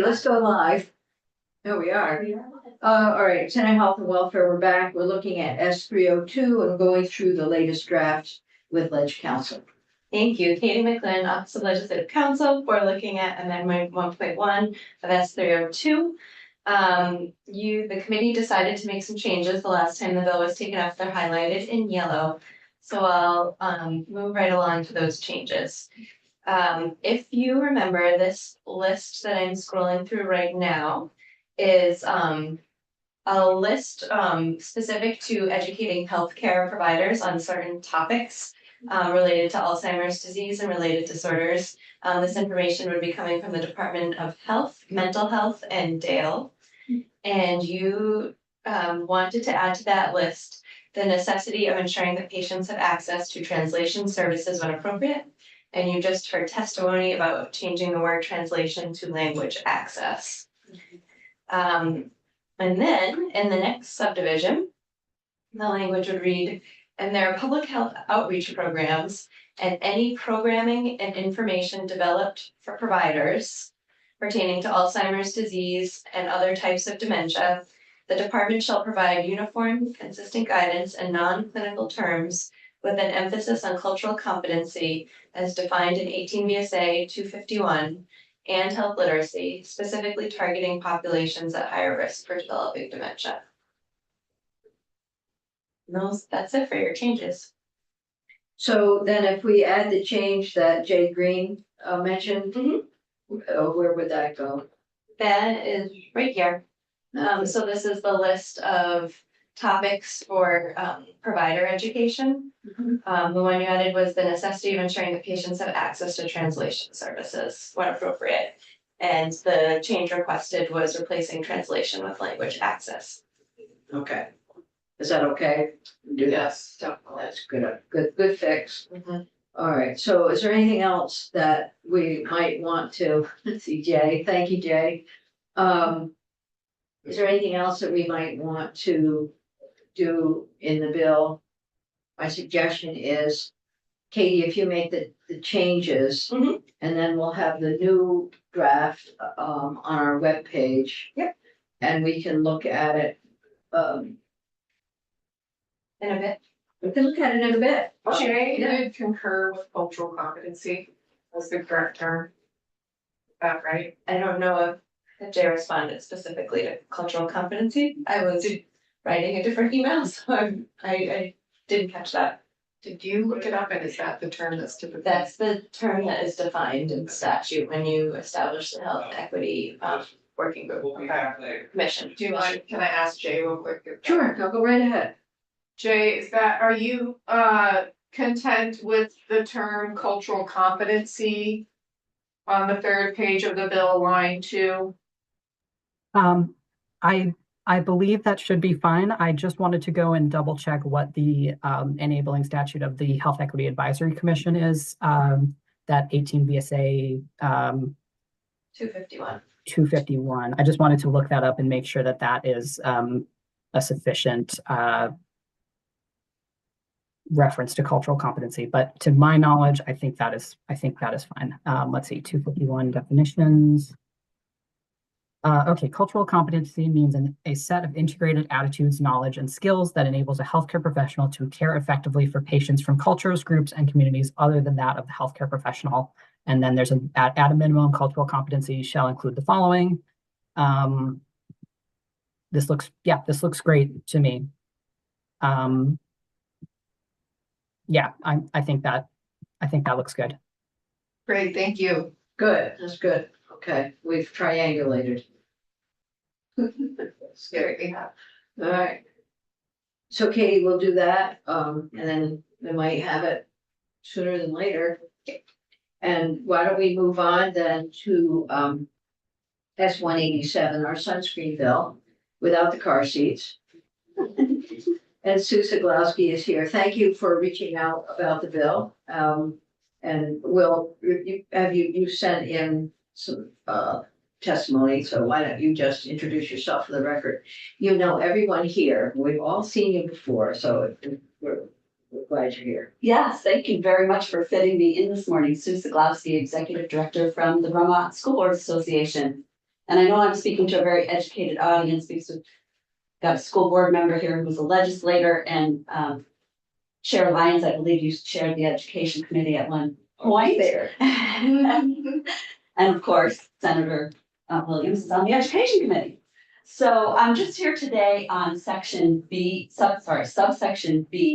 let's go live. There we are. All right, Senate Health and Welfare, we're back. We're looking at S 302 and going through the latest draft with Ledge Council. Thank you. Katie McLean, Office of Legislative Counsel. We're looking at Amendment 1.1 of S 302. The committee decided to make some changes the last time the bill was taken up. They're highlighted in yellow. So I'll move right along to those changes. If you remember, this list that I'm scrolling through right now is a list specific to educating healthcare providers on certain topics related to Alzheimer's disease and related disorders. This information would be coming from the Department of Health, Mental Health, and Dale. And you wanted to add to that list the necessity of ensuring that patients have access to translation services when appropriate. And you just heard testimony about changing the word translation to language access. And then in the next subdivision, the language would read, and there are public health outreach programs and any programming and information developed for providers pertaining to Alzheimer's disease and other types of dementia. The department shall provide uniform, consistent guidance and non-clinical terms with an emphasis on cultural competency as defined in 18 VSA 251 and health literacy, specifically targeting populations at higher risk for developing dementia. That's it for your changes. So then if we add the change that Jay Green mentioned, where would that go? That is right here. So this is the list of topics for provider education. The one you added was the necessity of ensuring that patients have access to translation services when appropriate. And the change requested was replacing translation with language access. Okay. Is that okay? Do Yes. that. Oh, that's good. Good fix. All right. So is there anything else that we might want to see, Jay? Thank you, Jay. Is there anything else that we might want to do in the bill? My suggestion is, Katie, if you make the changes, and then we'll have the new draft on our webpage. Yep. And we can look at it. In a bit. We can look at it in a bit. Jay did concur with cultural competency as the correct term. Is that right? I don't know if Jay responded specifically to cultural competency. I was writing a different email, so I didn't catch that. Did you look it up and is that the term that's typically? That's the term that is defined in statute when you establish the health equity working group commission. Do you mind, can I ask Jay real quick? Sure, I'll go right ahead. Jay, are you content with the term cultural competency on the third page of the bill, line 2? I believe that should be fine. I just wanted to go and double check what the enabling statute of the Health Equity Advisory Commission is. That 18 VSA 251. I just wanted to look that up and make sure that that is a sufficient reference to cultural competency. But to my knowledge, I think that is fine. Let's see, 251 definitions. Okay, cultural competency means a set of integrated attitudes, knowledge, and skills that enables a healthcare professional to care effectively for patients from cultures, groups, and communities other than that of the healthcare professional. And then there's at a minimum, cultural competency shall include the following. This looks great to me. Yeah, I think that looks good. Great, thank you. Good, that's good. Okay, we've triangulated. Scary. All right. So Katie will do that, and then we might have it sooner than later. And why don't we move on then to S 187, our sunscreen bill, without the car seats. And Sue Siglowski is here. Thank you for reaching out about the bill. And Will, you sent in some testimony, so why don't you just introduce yourself for the record? You know everyone here. We've all seen you before, so we're glad you're here. Yes, thank you very much for fitting me in this morning. Sue Siglowski, Executive Director from the Vermont School Board Association. And I know I'm speaking to a very educated audience because we've got a school board member here who's a legislator and Chair Lyons, I believe you chaired the education committee at one point. There. And of course, Senator Williams is on the education committee. So I'm just here today on subsection B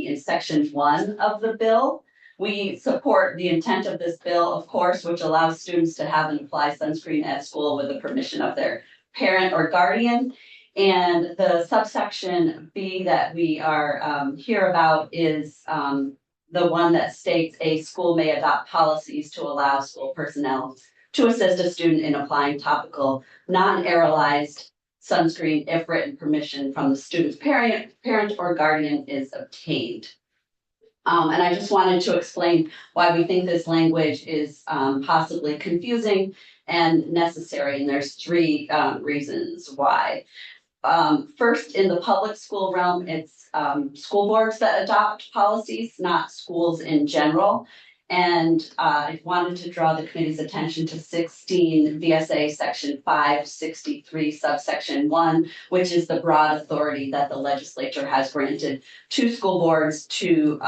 in section 1 of the bill. We support the intent of this bill, of course, which allows students to have and apply sunscreen at school with the permission of their parent or guardian. And the subsection B that we are here about is the one that states a school may adopt policies to allow school personnel to assist a student in applying topical, non-aerolized sunscreen if written permission from the student's parent or guardian is obtained. And I just wanted to explain why we think this language is possibly confusing and necessary. And there's 3 reasons why. First, in the public school realm, it's school boards that adopt policies, not schools in general. And I wanted to draw the committee's attention to 16 VSA section 563 subsection 1, which is the broad authority that the legislature has granted to school boards to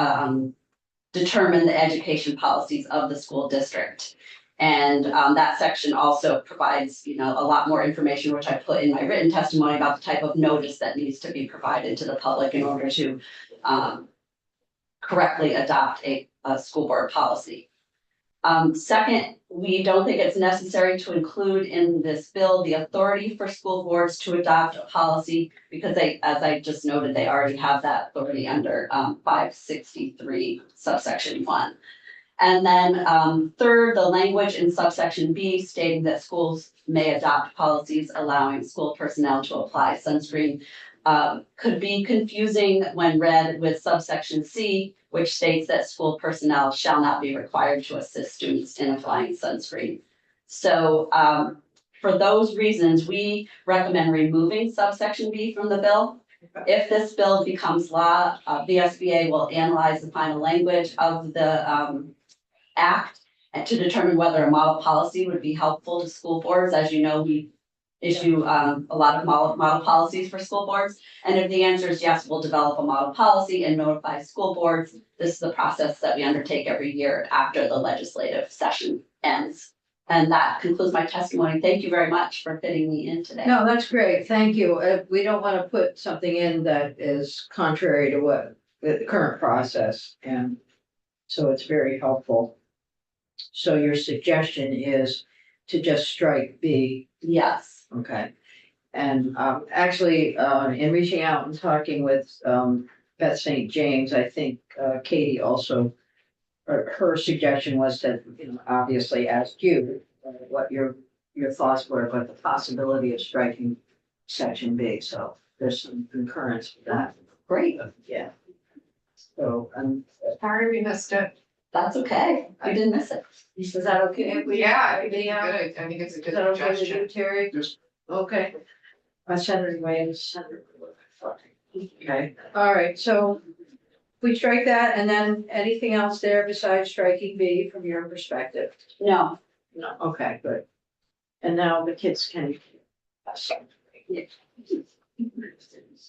determine the education policies of the school district. And that section also provides, a lot more information, which I put in my written testimony about the type of notice that needs to be provided to the public in order to correctly adopt a school board policy. Second, we don't think it's necessary to include in this bill the authority for school boards to adopt a policy because they, as I just noted, they already have that authority under 563 subsection 1. And then third, the language in subsection B stating that schools may adopt policies allowing school personnel to apply sunscreen could be confusing when read with subsection C, which states that school personnel shall not be required to assist students in applying sunscreen. So for those reasons, we recommend removing subsection B from the bill. If this bill becomes law, the SBA will analyze the final language of the act and to determine whether a model policy would be helpful to school boards. As you know, we issue a lot of model policies for school boards. And if the answer is yes, we'll develop a model policy and notify school boards. This is the process that we undertake every year after the legislative session ends. And that concludes my testimony. Thank you very much for fitting me in today. No, that's great. Thank you. We don't want to put something in that is contrary to what the current process, and so it's very helpful. So your suggestion is to just strike B. Yes. Okay. And actually, in reaching out and talking with Beth St. James, I think Katie also, her suggestion was that, obviously asked you what your thoughts were, but the possibility of striking section B. So there's some concurrence with that. Great. Yeah. So, Sorry we missed it. That's okay. I didn't miss it. is that okay? Yeah, I think it's good. I think it's a Is good that okay with suggestion. you, Terry? Yes. Okay. Senator Wayne, Senator. Okay, all right, so we strike that, and then anything else there besides striking B from your perspective? No. No, okay, good. And now the kids can.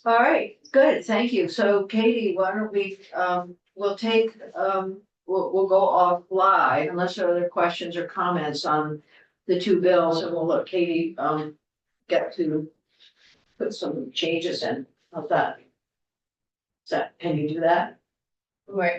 All right, good, thank you. So Katie, why don't we, we'll take, we'll go off live unless there are other questions or comments on the 2 bills, and we'll let Katie, get to put some changes in. How's that? Can you do that? Right, yeah.